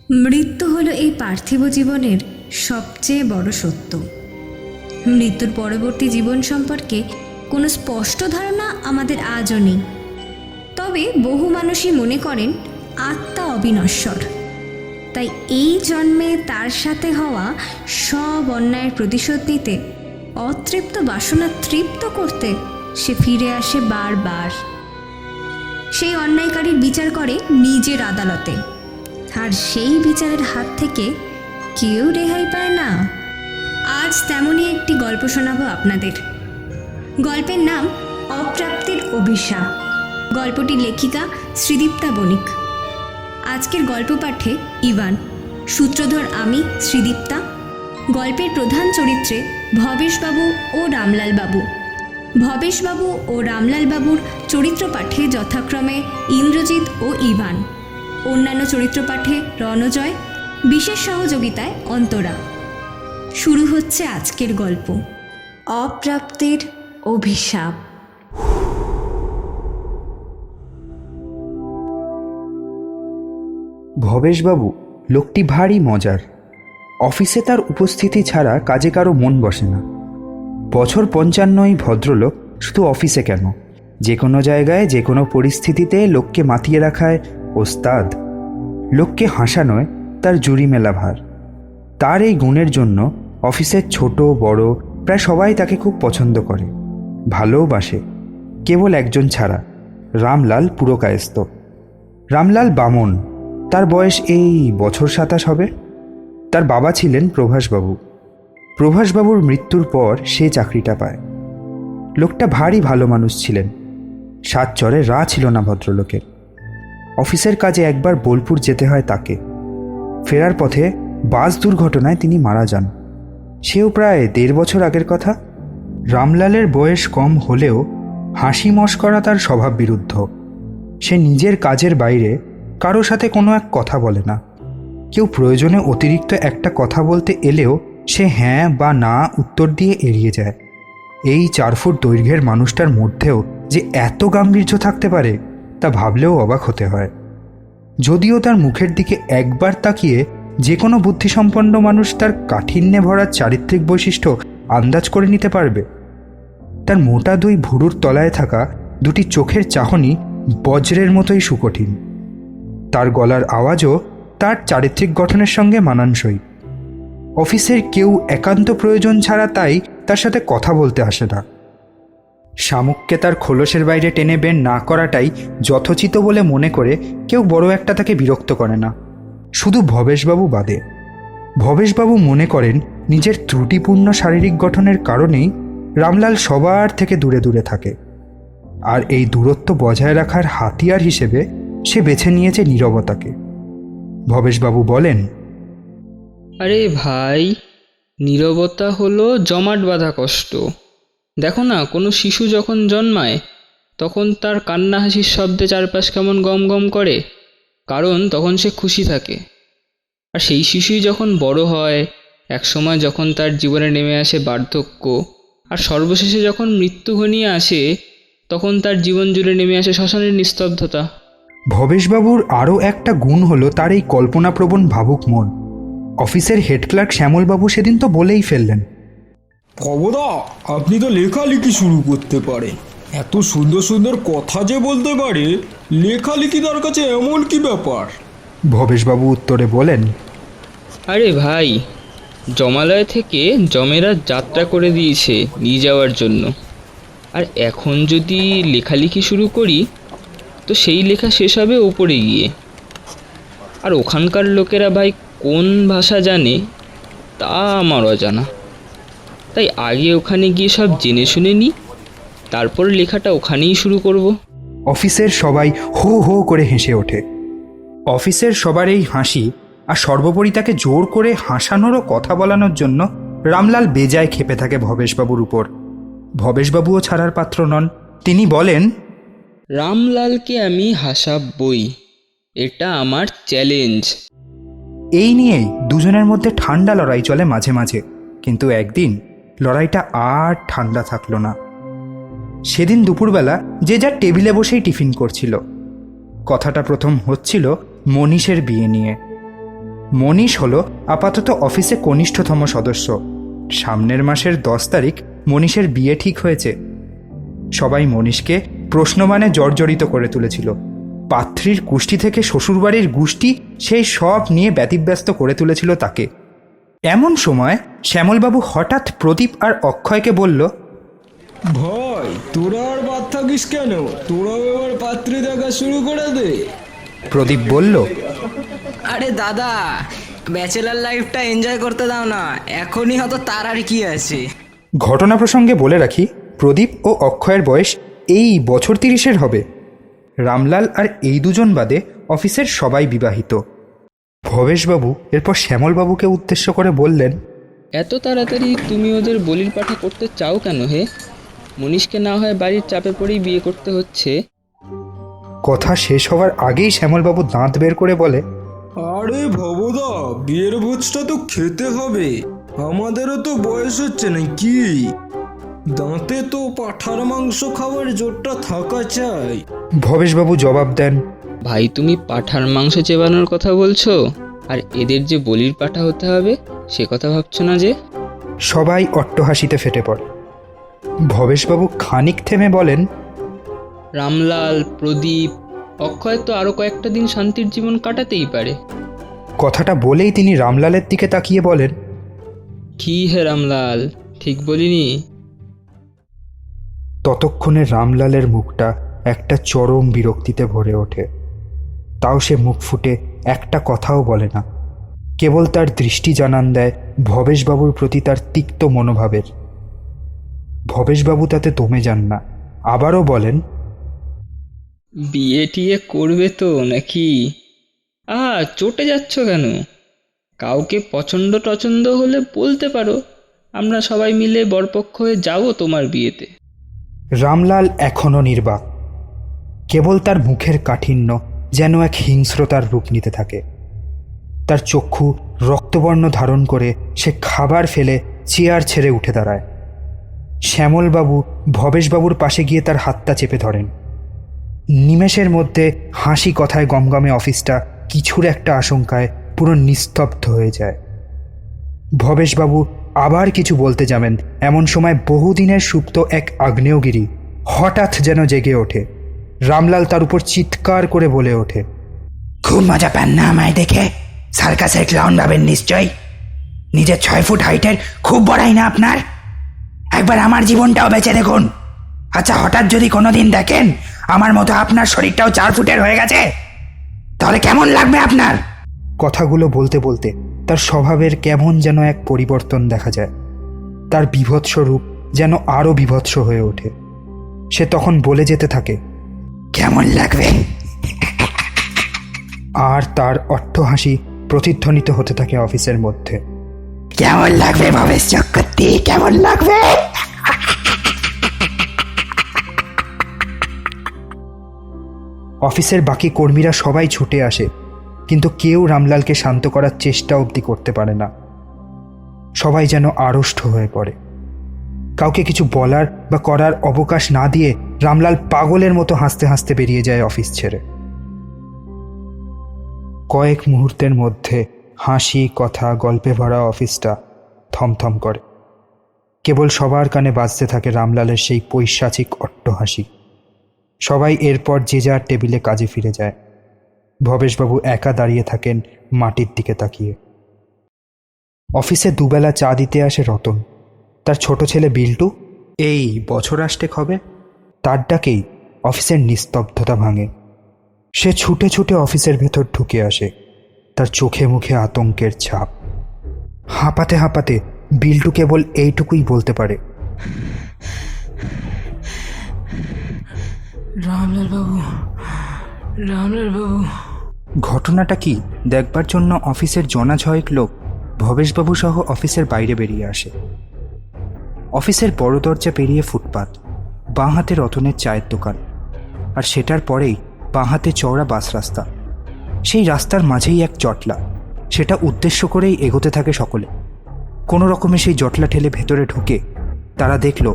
মৃত্যু হলো এই পার্থিব জীবনের সবচেয়ে বড় সত্য। মৃত্যুর পরবর্তী জীবন সম্পর্কে কোনো স্পষ্ট ধারণা আমাদের আজও নেই। তবে বহু মানুষই মনে করেন আত্মা অবিনশ্বর, তাই এই জন্মে তার সাথে হওয়া সব অন্যায়ের প্রতিশোধ নিতে, অতৃপ্ত বাসনা তৃপ্ত করতে সে ফিরে আসে বারবার। সেই অন্যায়কারীর বিচার করে নিজের আদালতে, আর সেই বিচারের হাত থেকে কেউ রেহাই পায় না। আজ তেমনই একটি গল্প শোনাবো আপনাদের। গল্পের নাম অপ্রাপ্তির অভিশাপ। গল্পটি লেখিকা শ্রীদীপ্তা বণিক। আজকের গল্প পাঠে ইভান, সূত্রধর আমি শ্রীদীপ্তা। গল্পের প্রধান চরিত্রে ভবেশবাবু ও রামলাল বাবু। ভবেশবাবু ও রামলাল বাবুর চরিত্র পাঠে যথাক্রমে ইন্দ্রজিৎ ও ইভান। অন্যান্য চরিত্র পাঠে রণজয়, বিশেষ সহযোগিতায় অন্তরা। শুরু হচ্ছে আজকের গল্প, অপ্রাপ্তির অভিশাপ। ভবেশবাবু লোকটি ভারী মজার। অফিসে তার উপস্থিতি ছাড়া কাজে কারো মন বসে না। বছর 55 ভদ্রলোক শুধু অফিসে কেন, যে কোনো জায়গায় যে কোনো পরিস্থিতিতে লোককে মাতিয়ে রাখায় ওস্তাদ। লোককে হাসানোয় তার জুড়ি মেলা ভার। তার এই গুণের জন্য অফিসের ছোট বড় প্রায় সবাই তাকে খুব পছন্দ করে, ভালোবাসে। কেবল একজন ছাড়া, রামলাল পুরকায়স্থ। রামলাল বামন, তার বয়স এই বছর 27 হবে। তার বাবা ছিলেন প্রভাসবাবু। প্রভাসবাবুর মৃত্যুর পর সে চাকরিটা পায়। লোকটা ভারী ভালো মানুষ ছিলেন। সাতচরে রা ছিল না ভদ্রলোকের। অফিসের কাজে একবার বোলপুর যেতে হয় তাকে। ফেরার পথে বাস দুর্ঘটনায় তিনি মারা যান। সেও প্রায় 1.5 বছর আগের কথা। রামলালের বয়স কম হলেও হাসি মশকরা তার স্বভাব বিরুদ্ধ। সে নিজের কাজের বাইরে কারো সাথে কোনো এক কথা বলে না। কেউ প্রয়োজনে অতিরিক্ত একটা কথা বলতে এলেও সে হ্যাঁ বা না উত্তর দিয়ে এড়িয়ে যায়। এই 4 ফুট দৈর্ঘ্যের মানুষটার মধ্যেও যে এত গাম্ভীর্য থাকতে পারে তা ভাবলেও অবাক হতে হয়। যদিও তার মুখের দিকে একবার তাকিয়ে যে কোনো বুদ্ধিসম্পন্ন মানুষ তার কাঠিন্যে ভরা চারিত্রিক বৈশিষ্ট্য আন্দাজ করে নিতে পারবে। তার মোটা 2 ভুরুর তলায় থাকা 2টি চোখের চাহনি বজ্রের মতোই সুকঠিন। তার গলার আওয়াজও তার চারিত্রিক গঠনের সঙ্গে মানানসই। অফিসের কেউ একান্ত প্রয়োজন ছাড়া তাই তার সাথে কথা বলতে আসে না। শামুককে তার খোলসের বাইরে টেনে বের না করাটাই যথোচিত বলে মনে করে কেউ বড় একটা তাকে বিরক্ত করে না, শুধু ভবেশবাবু বাদে। ভবেশবাবু মনে করেন নিজের ত্রুটিপূর্ণ শারীরিক গঠনের কারণেই রামলাল সবার থেকে দূরে দূরে থাকে। আর এই দূরত্ব বজায় রাখার হাতিয়ার হিসেবে সে বেছে নিয়েছে নীরবতাকে। ভবেশবাবু বলেন, আরে ভাই, নীরবতা হলো জমাট বাঁধা কষ্ট। দেখো না, কোনো শিশু যখন জন্মায় তখন তার কান্না হাসির শব্দে চারপাশ কেমন গম গম করে, কারণ তখন সে খুশি থাকে। আর সেই শিশুই যখন বড় হয়, একসময় যখন তার জীবনে নেমে আসে বার্ধক্য, আর সর্বশেষে যখন মৃত্যু ঘনিয়ে আসে, তখন তার জীবন জুড়ে নেমে আসে শ্মশানের নিস্তব্ধতা। ভবেশবাবুর আরও একটা গুণ হলো তার এই কল্পনাপ্রবণ ভাবুক মন। অফিসের হেড ক্লার্ক শ্যামলবাবু সেদিন তো বলেই ফেললেন, ভবদা, আপনি তো লেখালেখি শুরু করতে পারেন। এত সুন্দর সুন্দর কথা যে বলতে পারে, লেখালেখি তার কাছে এমন কি ব্যাপার? ভবেশবাবু উত্তরে বলেন, আরে ভাই, জমালয় থেকে জমেরা যাত্রা করে দিয়েছে নিয়ে যাওয়ার জন্য। আর এখন যদি লেখালেখি শুরু করি তো সেই লেখা শেষ হবে ওপরে গিয়ে। আর ওখানকার লোকেরা ভাই কোন ভাষা জানে তা আমার অজানা। তাই আগে ওখানে গিয়ে সব জেনে শুনে নিই, তারপর লেখাটা ওখানেই শুরু করব। অফিসের সবাই হো হো করে হেসে ওঠে। অফিসের সবার এই হাসি আর সর্বোপরি তাকে জোর করে হাসানোরও কথা বলানোর জন্য রামলাল বেজায় ক্ষেপে থাকে ভবেশবাবুর উপর। ভবেশবাবুও ছাড়ার পাত্র নন। তিনি বলেন, রামলালকে আমি হাসাবই, এটা আমার চ্যালেঞ্জ। এই নিয়েই দুজনের মধ্যে ঠান্ডা লড়াই চলে মাঝে মাঝে। কিন্তু একদিন লড়াইটা আর ঠান্ডা থাকলো না। সেদিন দুপুরবেলা যে যার টেবিলে বসেই টিফিন করছিল। কথাটা প্রথম হচ্ছিল মনীষের বিয়ে নিয়ে। মনীষ হলো আপাতত অফিসে কনিষ্ঠতম সদস্য। সামনের মাসের 10 তারিখ মনীষের বিয়ে ঠিক হয়েছে। সবাই মনীষকে প্রশ্নবাণে জর্জরিত করে তুলেছিল। পাত্রীর কুষ্টি থেকে শ্বশুরবাড়ির গুষ্টি, সেই সব নিয়ে ব্যতিব্যস্ত করে তুলেছিল তাকে। এমন সময় শ্যামলবাবু হঠাৎ প্রদীপ আর অক্ষয়কে বলল, ভাই তোরা আর বাদ থাকিস কেন, তোরাও এবার পাত্রী দেখা শুরু করে দে। প্রদীপ বলল, আরে দাদা, ব্যাচেলার লাইফটা এনজয় করতে দাও না, এখনই হয়তো তার আর কি আছে। ঘটনা প্রসঙ্গে বলে রাখি, প্রদীপ ও অক্ষয়ের বয়স এই বছর 30-এর হবে। রামলাল আর এই দুজন বাদে অফিসের সবাই বিবাহিত। ভবেশবাবু এরপর শ্যামলবাবুকে উদ্দেশ্য করে বললেন, এত তাড়াতাড়ি তুমি ওদের বলির পাঠা করতে চাও কেন হে? মনীষকে না হয় বাড়ির চাপে পড়েই বিয়ে করতে হচ্ছে। কথা শেষ হওয়ার আগেই শ্যামলবাবু দাঁত বের করে বলে, আরে ভবদা, বিয়ের ভোজটা তো খেতে হবে, আমাদেরও তো বয়স হচ্ছে নাকি। দাঁতে তো পাঁঠার মাংস খাওয়ার জোরটা থাকা চাই। ভবেশবাবু জবাব দেন, ভাই তুমি পাঁঠার মাংস চেবানোর কথা বলছো, আর এদের যে বলির পাঠা হতে হবে সে কথা ভাবছো না যে? সবাই অট্টহাসিতে ফেটে পড়ে। ভবেশবাবু খানিক থেমে বলেন, রামলাল, প্রদীপ, অক্ষয় তো আরও কয়েকটা দিন শান্তির জীবন কাটাতেই পারে। কথাটা বলেই তিনি রামলালের দিকে তাকিয়ে বলেন, কি হে রামলাল, ঠিক বলিনি? ততক্ষণে রামলালের মুখটা একটা চরম বিরক্তিতে ভরে ওঠে। তাও সে মুখ ফুটে একটা কথাও বলে না, কেবল তার দৃষ্টি জানান দেয় ভবেশবাবুর প্রতি তার তিক্ত মনোভাবের। ভবেশবাবু তাতে দমে যান না, আবারও বলেন, বিয়ে টিয়ে করবে তো নাকি? চটে যাচ্ছ কেন? কাউকে পছন্দ টছন্দ হলে বলতে পারো, আমরা সবাই মিলে বরপক্ষ হয়ে যাবো তোমার বিয়েতে। রামলাল এখনও নির্বাক। কেবল তার মুখের কাঠিন্য যেন এক হিংস্রতার রূপ নিতে থাকে। তার চক্ষু রক্তবর্ণ ধারণ করে সে খাবার ফেলে চেয়ার ছেড়ে উঠে দাঁড়ায়। শ্যামলবাবু ভবেশবাবুর পাশে গিয়ে তার হাতটা চেপে ধরেন। নিমেষের মধ্যে হাসি কথায় গমগমে অফিসটা কিছুর একটা আশঙ্কায় পুরো নিস্তব্ধ হয়ে যায়। ভবেশবাবু আবার কিছু বলতে যাবেন, এমন সময় বহুদিনের সুপ্ত এক আগ্নেয়গিরি হঠাৎ যেন জেগে ওঠে। রামলাল তার উপর চিৎকার করে বলে ওঠে, খুব মজা পান না আমায় দেখে? সার্কাসের ক্লাউন ভাবেন নিশ্চয়। নিজের 6 ফুট হাইটের খুব বড়াই না আপনার? একবার আমার জীবনটাও বেঁচে দেখুন। আচ্ছা, হঠাৎ যদি কোনোদিন দেখেন আমার মতো আপনার শরীরটাও 4 ফুটের হয়ে গেছে, তাহলে কেমন লাগবে আপনার? কথাগুলো বলতে বলতে তার স্বভাবের কেমন যেন এক পরিবর্তন দেখা যায়। তার বীভৎস রূপ যেন আরও বীভৎস হয়ে ওঠে। সে তখন বলে যেতে থাকে, কেমন লাগবে? আর তার অট্টহাসি প্রতিধ্বনিত হতে থাকে অফিসের মধ্যে। কেমন লাগবে ভবেশ চক্রবর্তী, কেমন লাগবে? অফিসের বাকি কর্মীরা সবাই ছুটে আসে, কিন্তু কেউ রামলালকে শান্ত করার চেষ্টা অবধি করতে পারে না। সবাই যেন আড়ষ্ট হয়ে পড়ে। কাউকে কিছু বলার বা করার অবকাশ না দিয়ে রামলাল পাগলের মতো হাসতে হাসতে বেরিয়ে যায় অফিস ছেড়ে। কয়েক মুহূর্তের মধ্যে হাসি, কথা, গল্পে ভরা অফিসটা থমথম করে। কেবল সবার কানে বাজতে থাকে রামলালের সেই পৈশাচিক অট্টহাসি। সবাই এরপর যে যার টেবিলে কাজে ফিরে যায়। ভবেশবাবু একা দাঁড়িয়ে থাকেন মাটির দিকে তাকিয়ে। অফিসে দুবেলা চা দিতে আসে রতন। তার ছোট ছেলে বিল্টু এই বছর আষ্টেক হবে। তার ডাকেই অফিসের নিস্তব্ধতা ভাঙে। সে ছুটে ছুটে অফিসের ভেতর ঢুকে আসে, তার চোখে মুখে আতঙ্কের ছাপ। হাঁপাতে হাঁপাতে বিল্টু কেবল এইটুকুই বলতে পারে, রামলাল বাবু, রামলাল বাবু। ঘটনাটা কি দেখবার জন্য অফিসের জনা ছয়েক লোক ভবেশবাবু সহ অফিসের বাইরে বেরিয়ে আসে। অফিসের বড় দরজা পেরিয়ে ফুটপাত, বাঁ হাতে রতনের চায়ের দোকান, আর সেটার পরেই বাঁ হাতে চওড়া বাস রাস্তা। সেই রাস্তার মাঝেই এক জটলা, সেটা উদ্দেশ্য করেই এগোতে থাকে সকলে। কোনো রকমে সেই জটলা ঠেলে ভেতরে ঢুকে তারা দেখল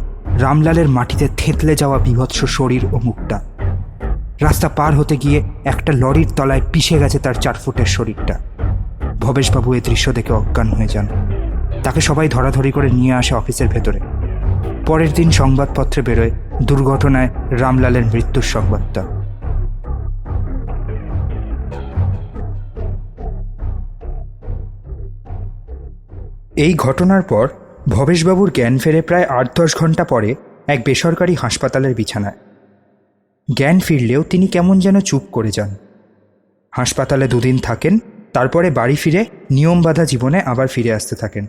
রামলালের মাটিতে থেতলে যাওয়া বীভৎস শরীর ও মুখটা। রাস্তা পার হতে গিয়ে একটা লরির তলায় পিষে গেছে তার 4 ফুটের শরীরটা। ভবেশবাবু এই দৃশ্য দেখে অজ্ঞান হয়ে যান। তাকে সবাই ধরাধরি করে নিয়ে আসে অফিসের ভেতরে। পরের দিন সংবাদপত্রে বেরোয় দুর্ঘটনায় রামলালের মৃত্যুর সংবাদটা। এই ঘটনার পর ভবেশবাবুর জ্ঞান ফেরে প্রায় 8-10 ঘন্টা পরে এক বেসরকারি হাসপাতালের বিছানায়। জ্ঞান ফিরলেও তিনি কেমন যেন চুপ করে যান। হাসপাতালে 2 দিন থাকেন, তারপরে বাড়ি ফিরে নিয়মবাঁধা জীবনে আবার ফিরে আসতে থাকেন।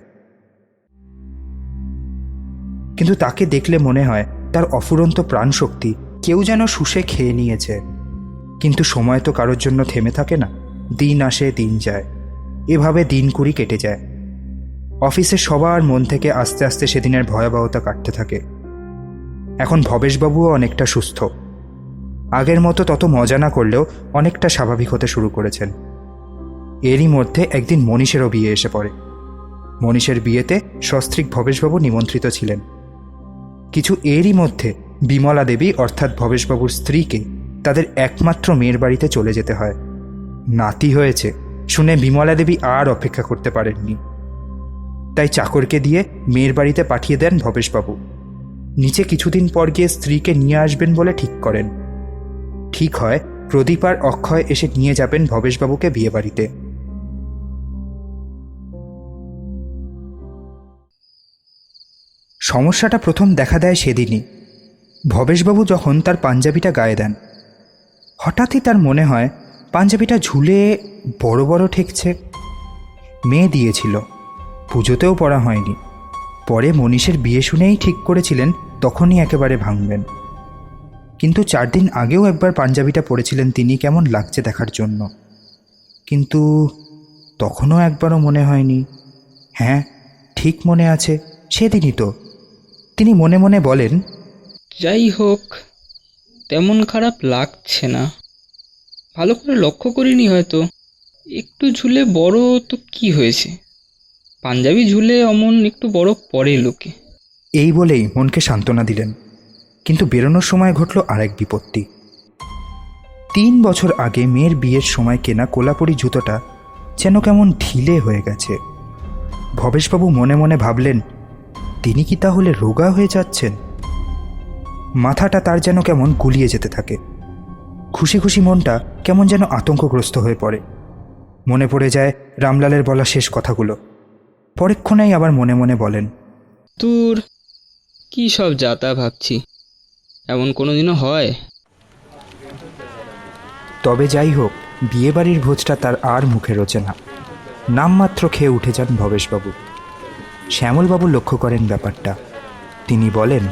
কিন্তু তাকে দেখলে মনে হয় তার অফুরন্ত প্রাণশক্তি কেউ যেন শুষে খেয়ে নিয়েছে। কিন্তু সময় তো কারোর জন্য থেমে থাকে না, দিন আসে দিন যায়, এভাবে দিন 20 কেটে যায়। অফিসে সবার মন থেকে আস্তে আস্তে সেদিনের ভয়াবহতা কাটতে থাকে। এখন ভবেশবাবুও অনেকটা সুস্থ, আগের মতো তত মজা না করলেও অনেকটা স্বাভাবিক হতে শুরু করেছেন। এরই মধ্যে একদিন মনীষেরও বিয়ে এসে পড়ে। মনীষের বিয়েতে সস্ত্রীক ভবেশবাবু নিমন্ত্রিত ছিলেন। কিছু এরই মধ্যে বিমলা দেবী অর্থাৎ ভবেশবাবুর স্ত্রীকে তাদের একমাত্র মেয়ের বাড়িতে চলে যেতে হয়। নাতি হয়েছে শুনে বিমলা দেবী আর অপেক্ষা করতে পারেননি, তাই চাকরকে দিয়ে মেয়ের বাড়িতে পাঠিয়ে দেন ভবেশবাবু। নিচে কিছুদিন পর গিয়ে স্ত্রীকে নিয়ে আসবেন বলে ঠিক করেন। ঠিক হয় প্রদীপ আর অক্ষয় এসে নিয়ে যাবেন ভবেশবাবুকে বিয়ে বাড়িতে। সমস্যাটা প্রথম দেখা দেয় সেদিনই। ভবেশবাবু যখন তার পাঞ্জাবিটা গায়ে দেন, হঠাৎই তার মনে হয় পাঞ্জাবিটা ঝুলে বড় বড় ঠেকছে। মেয়ে দিয়েছিল, পুজোতেও পরা হয়নি। পরে মনীষের বিয়ে শুনেই ঠিক করেছিলেন তখনই একেবারে ভাঙবেন। কিন্তু 4 দিন আগেও একবার পাঞ্জাবিটা পরেছিলেন তিনি কেমন লাগছে দেখার জন্য, কিন্তু তখনও একবারও মনে হয়নি। হ্যাঁ, ঠিক মনে আছে, সেদিনই তো। তিনি মনে মনে বলেন, যাই হোক, তেমন খারাপ লাগছে না। ভালো করে লক্ষ্য করিনি হয়তো, একটু ঝুলে বড় তো কি হয়েছে, পাঞ্জাবি ঝুলে অমন একটু বড় পরে লোকে। এই বলেই মনকে সান্ত্বনা দিলেন। কিন্তু বেরোনোর সময় ঘটল আরেক বিপত্তি। 3 বছর আগে মেয়ের বিয়ের সময় কেনা কোলাপুরি জুতোটা যেন কেমন ঢিলে হয়ে গেছে। ভবেশবাবু মনে মনে ভাবলেন, তিনি কি তাহলে রোগা হয়ে যাচ্ছেন? মাথাটা তার যেন কেমন গুলিয়ে যেতে থাকে। খুশি খুশি মনটা কেমন যেন আতঙ্কগ্রস্ত হয়ে পড়ে। মনে পড়ে যায় রামলালের বলা শেষ কথাগুলো। পরেক্ষণেই আবার মনে মনে বলেন, তোর কি সব যাতা ভাবছি, এমন কোনোদিনও হয়? তবে যাই হোক, বিয়েবাড়ির ভোজটা তার আর মুখে রোচে না। নামমাত্র খেয়ে উঠে যান ভবেশবাবু। শ্যামলবাবু লক্ষ্য করেন ব্যাপারটা। তিনি বলেন,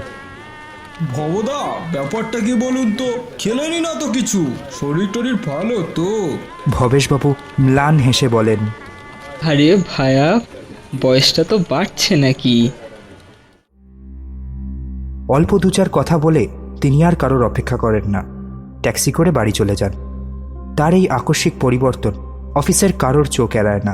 ভবদা, ব্যাপারটা কি বলুন তো? খেলেনি না তো কিছু? শরীর টরীর ভালো তো? ভবেশবাবু ম্লান হেসে বলেন, আরে ভায়া, বয়সটা তো বাড়ছে নাকি? অল্প 2-4 কথা বলে তিনি আর কারোর অপেক্ষা করেন না, ট্যাক্সি করে বাড়ি চলে যান। তার এই আকস্মিক পরিবর্তন অফিসের কারোর চোখ এড়ায় না,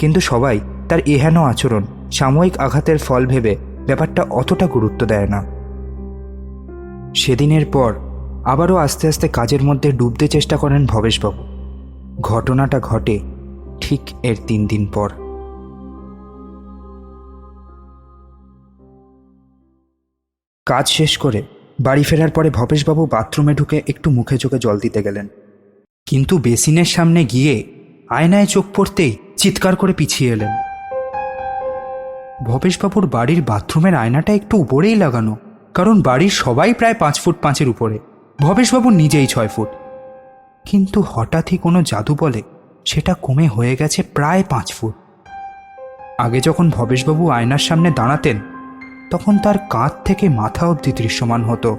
কিন্তু সবাই তার এহেন আচরণ সাময়িক আঘাতের ফল ভেবে ব্যাপারটা অতটা গুরুত্ব দেয় না। সেদিনের পর আবারও আস্তে আস্তে কাজের মধ্যে ডুবতে চেষ্টা করেন ভবেশবাবু। ঘটনাটা ঘটে ঠিক এর 3 দিন পর। কাজ শেষ করে বাড়ি ফেরার পরে ভবেশবাবু বাথরুমে ঢুকে একটু মুখে চোখে জল দিতে গেলেন, কিন্তু বেসিনের সামনে গিয়ে আয়নায় চোখ পড়তেই চিৎকার করে পিছিয়ে এলেন। ভবেশবাবুর বাড়ির বাথরুমের আয়নাটা একটু উপরেই লাগানো, কারণ বাড়ির সবাই প্রায় 5 ফুট 5-এর উপরে, ভবেশবাবু নিজেই 6 ফুট। কিন্তু হঠাৎই কোনো জাদু বলে সেটা কমে হয়ে গেছে প্রায় 5 ফুট। আগে যখন ভবেশবাবু আয়নার সামনে দাঁড়াতেন তখন তার কাঁধ থেকে মাথা অবধি দৃশ্যমান হতো,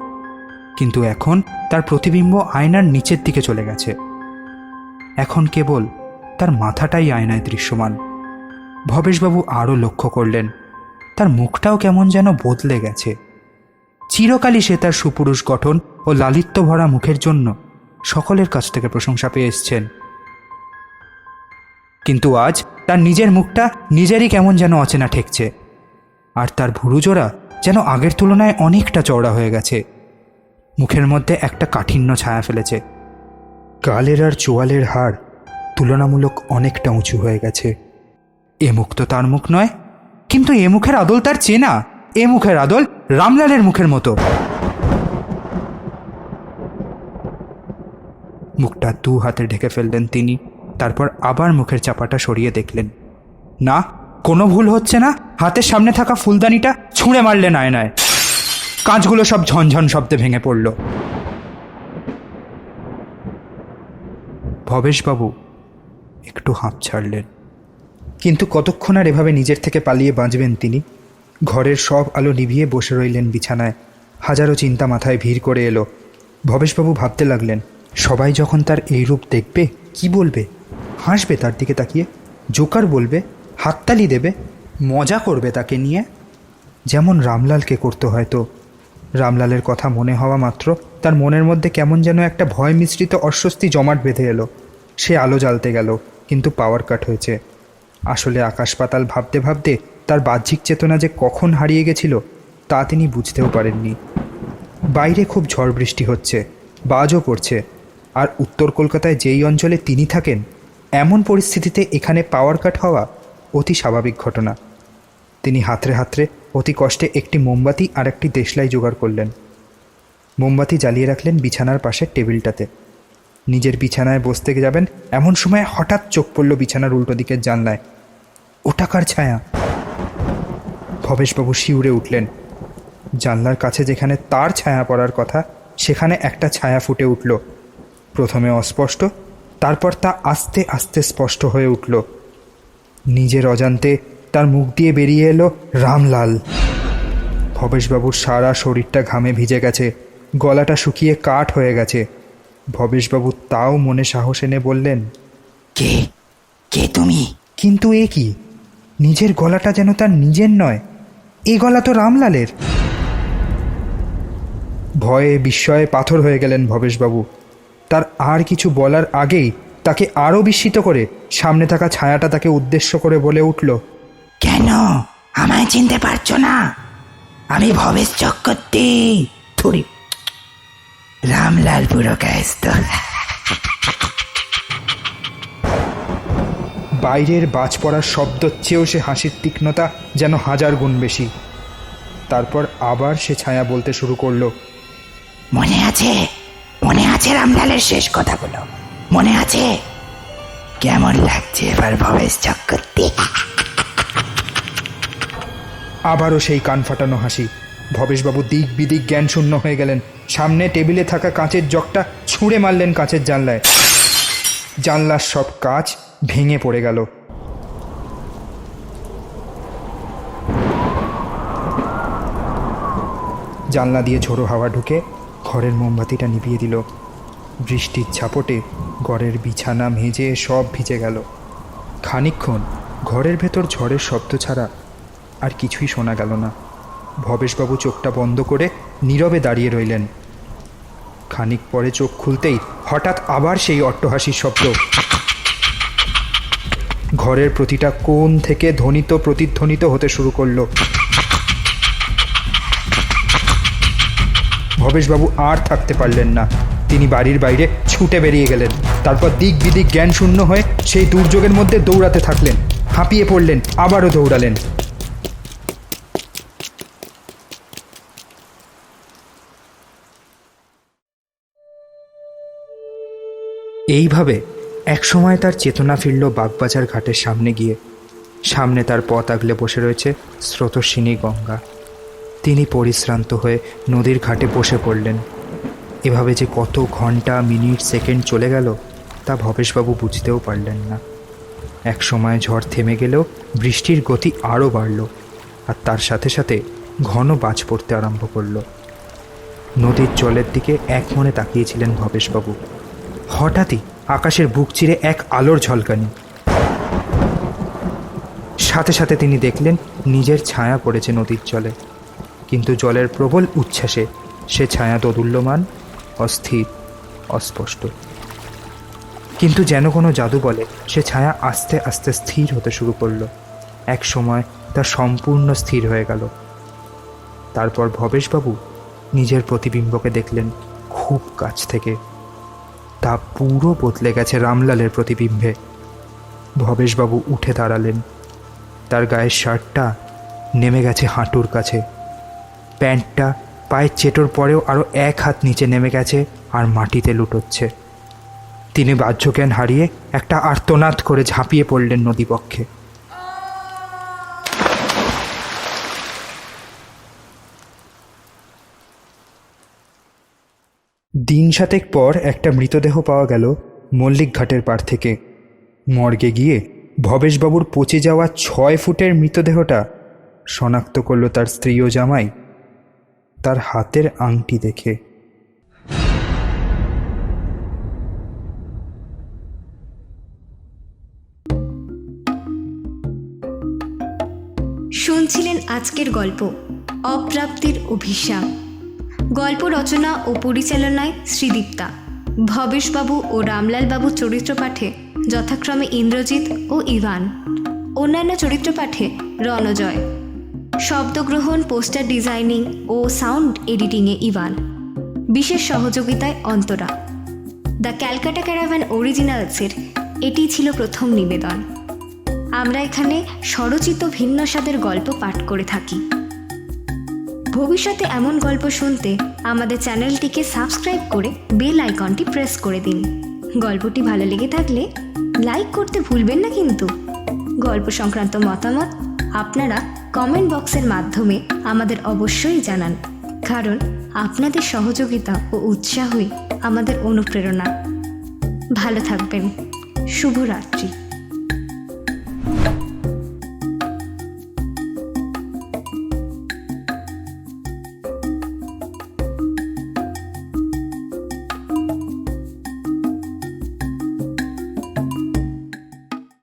কিন্তু এখন তার প্রতিবিম্ব আয়নার নিচের দিকে চলে গেছে। এখন কেবল তার মাথাটাই আয়নায় দৃশ্যমান। ভবেশবাবু আরও লক্ষ্য করলেন তার মুখটাও কেমন যেন বদলে গেছে। চিরকালই সে তার সুপুরুষ গঠন ও লালিত্য ভরা মুখের জন্য সকলের কাছ থেকে প্রশংসা পেয়ে এসছেন, কিন্তু আজ তার নিজের মুখটা নিজেরই কেমন যেন অচেনা ঠেকছে। আর তার ভুরুজোড়া যেন আগের তুলনায় অনেকটা চওড়া হয়ে গেছে। মুখের মধ্যে একটা কাঠিন্য ছায়া ফেলেছে। গালের আর চোয়ালের হাড় তুলনামূলক অনেকটা উঁচু হয়ে গেছে। এ মুখ তো তার মুখ নয়, কিন্তু এ মুখের আদল তার চেনা। এ মুখের আদল রামলালের মুখের মতো। মুখটা 2 হাতে ঢেকে ফেললেন তিনি। তারপর আবার মুখের চাপাটা সরিয়ে দেখলেন, না, কোনো ভুল হচ্ছে না। হাতের সামনে থাকা ফুলদানিটা ছুঁড়ে মারলেন আয়নায়। কাঁচগুলো সব ঝনঝন শব্দে ভেঙে পড়ল। ভবেশবাবু একটু হাঁপ ছাড়লেন। কিন্তু কতক্ষণ আর এভাবে নিজের থেকে পালিয়ে বাঁচবেন তিনি? ঘরের সব আলো নিভিয়ে বসে রইলেন বিছানায়। হাজারো চিন্তা মাথায় ভিড় করে এলো। ভবেশবাবু ভাবতে লাগলেন, সবাই যখন তার এই রূপ দেখবে কি বলবে? হাসবে তার দিকে তাকিয়ে, জোকার বলবে, হাততালি দেবে, মজা করবে তাকে নিয়ে, যেমন রামলালকে করতো হয়তো। রামলালের কথা মনে হওয়া মাত্র তার মনের মধ্যে কেমন যেন একটা ভয় মিশ্রিত অস্বস্তি জমাট বেঁধে এলো। সে আলো জ্বালতে গেল, কিন্তু পাওয়ার কাট হয়েছে। আসলে আকাশ পাতাল ভাবতে ভাবতে তার বাহ্যিক চেতনা যে কখন হারিয়ে গেছিল তা তিনি বুঝতেও পারেননি। বাইরে খুব ঝড় বৃষ্টি হচ্ছে, বাজও পড়ছে। আর উত্তর কলকাতায় যেই অঞ্চলে তিনি থাকেন, এমন পরিস্থিতিতে এখানে পাওয়ার কাট হওয়া অতি স্বাভাবিক ঘটনা। তিনি হাতড়ে হাতড়ে অতি কষ্টে একটি মোমবাতি আর একটি দেশলাই জোগাড় করলেন। মোমবাতি জ্বালিয়ে রাখলেন বিছানার পাশের টেবিলটাতে। নিজের বিছানায় বসতে যাবেন এমন সময় হঠাৎ চোখ পড়ল বিছানার উল্টো দিকের জানলায়। ওটাকার ছায়া। ভবেশবাবু শিউরে উঠলেন। জানলার কাছে যেখানে তার ছায়া পড়ার কথা, সেখানে একটা ছায়া ফুটে উঠল। প্রথমে অস্পষ্ট, তারপর তা আস্তে আস্তে স্পষ্ট হয়ে উঠল। নিজের অজান্তে তার মুখ দিয়ে বেরিয়ে এলো রামলাল। ভবেশবাবুর সারা শরীরটা ঘামে ভিজে গেছে, গলাটা শুকিয়ে কাঠ হয়ে গেছে। ভবেশবাবু তাও মনে সাহস এনে বললেন, কে কে তুমি? কিন্তু এ কি? নিজের গলাটা যেন তার নিজের নয়, এ গলা তো রামলালের। ভয়ে বিস্ময়ে পাথর হয়ে গেলেন ভবেশবাবু। তার আর কিছু বলার আগেই তাকে আরও বিস্মিত করে সামনে থাকা ছায়াটা তাকে উদ্দেশ্য করে বলে উঠল, কেন আমায় চিনতে পারছো না? আমি ভবেশ চক্রবর্তী, থুড়ি রামলাল পুরকায়স্ত। বাইরের বাজ পড়ার শব্দ চেয়েও সে হাসির তীক্ষ্ণতা যেন 1000 গুণ বেশি। তারপর আবার সে ছায়া বলতে শুরু করলো, মনে আছে? মনে আছে রামলালের শেষ কথাগুলো? মনে আছে? কেমন লাগছে এবার ভবেশ চক্রবর্তী? আবারও সেই কান ফাটানো হাসি। ভবেশবাবু দিক বিদিক জ্ঞান শূন্য হয়ে গেলেন। সামনে টেবিলে থাকা কাঁচের জগটা ছুঁড়ে মারলেন কাঁচের জানলায়। জানলার সব কাঁচ ভেঙে পড়ে গেল। জানলা দিয়ে ঝোড়ো হাওয়া ঢুকে ঘরের মোমবাতিটা নিভিয়ে দিল। বৃষ্টির ঝাপটে ঘরের বিছানা মেঝে সব ভিজে গেল। খানিকক্ষণ ঘরের ভেতর ঝড়ের শব্দ ছাড়া আর কিছুই শোনা গেল না। ভবেশবাবু চোখটা বন্ধ করে নীরবে দাঁড়িয়ে রইলেন। খানিক পরে চোখ খুলতেই হঠাৎ আবার সেই অট্টহাসির শব্দ। ঘরের প্রতিটা কোণ থেকে ধ্বনিত প্রতিধ্বনিত হতে শুরু করলো। ভবেশবাবু আর থাকতে পারলেন না। তিনি বাড়ির বাইরে ছুটে বেরিয়ে গেলেন। তারপর দিক বিদিক জ্ঞান শূন্য হয়ে সেই দুর্যোগের মধ্যে দৌড়াতে থাকলেন। হাঁপিয়ে পড়লেন, আবারও দৌড়ালেন। এইভাবে একসময় তার চেতনা ফিরল বাগবাজার ঘাটের সামনে গিয়ে। সামনে তার পথ আগলে বসে রয়েছে স্রোতস্বিনী গঙ্গা। তিনি পরিশ্রান্ত হয়ে নদীর ঘাটে বসে পড়লেন। এভাবে যে কত ঘন্টা, মিনিট, সেকেন্ড চলে গেল তা ভবেশবাবু বুঝতেও পারলেন না। এক সময় ঝড় থেমে গেলেও বৃষ্টির গতি আরও বাড়ল, আর তার সাথে সাথে ঘন বাজ পড়তে আরম্ভ করল। নদীর জলের দিকে এক মনে তাকিয়েছিলেন ভবেশবাবু। হঠাৎই আকাশের বুক চিরে এক আলোর ঝলকানি। সাথে সাথে তিনি দেখলেন নিজের ছায়া পড়েছে নদীর জলে, কিন্তু জলের প্রবল উচ্ছ্বাসে সে ছায়া দোদুল্যমান, অস্থির, অস্পষ্ট। কিন্তু যেন কোনো জাদু বলে সে ছায়া আস্তে আস্তে স্থির হতে শুরু করল। এক সময় তা সম্পূর্ণ স্থির হয়ে গেল। তারপর ভবেশবাবু নিজের প্রতিবিম্বকে দেখলেন খুব কাছ থেকে। তা পুরো বদলে গেছে রামলালের প্রতিবিম্বে। ভবেশবাবু উঠে দাঁড়ালেন। তার গায়ের শার্টটা নেমে গেছে হাঁটুর কাছে, প্যান্টটা পায়ের চেটোর পরেও আরও এক হাত নিচে নেমে গেছে আর মাটিতে লুটোচ্ছে। তিনি বাহ্যজ্ঞান হারিয়ে একটা আর্তনাদ করে ঝাঁপিয়ে পড়লেন নদীবক্ষে। দিন সাতেক পর একটা মৃতদেহ পাওয়া গেল মল্লিক ঘাটের পাড় থেকে। মর্গে গিয়ে ভবেশবাবুর পচে যাওয়া 6 ফুটের মৃতদেহটা শনাক্ত করল তার স্ত্রী ও জামাই তার হাতের আংটি দেখে। শুনছিলেন আজকের গল্প অপ্রাপ্তির অভিশাপ। গল্প রচনা ও পরিচালনায় শ্রীদীপ্তা, ভবেশবাবু ও রামলালবাবু চরিত্র পাঠে যথাক্রমে ইন্দ্রজিৎ ও ইভান, অন্যান্য চরিত্র পাঠে রণজয়, শব্দগ্রহণ, পোস্টার ডিজাইনিং ও সাউন্ড এডিটিংয়ে ইভান, বিশেষ সহযোগিতায় অন্তরা। দ্য ক্যালকাটা ক্যারাভান অরিজিনালসের এটি ছিল প্রথম নিবেদন। আমরা এখানে স্বরচিত ভিন্ন স্বাদের গল্প পাঠ করে থাকি। ভবিষ্যতে এমন গল্প শুনতে আমাদের চ্যানেলটিকে সাবস্ক্রাইব করে বেল আইকনটি প্রেস করে দিন। গল্পটি ভালো লেগে থাকলে লাইক করতে ভুলবেন না কিন্তু। গল্প সংক্রান্ত মতামত আপনারা কমেন্ট বক্সের মাধ্যমে আমাদের অবশ্যই জানান, কারণ আপনাদের সহযোগিতা ও উৎসাহই আমাদের অনুপ্রেরণা। ভালো থাকবেন। শুভরাত্রি।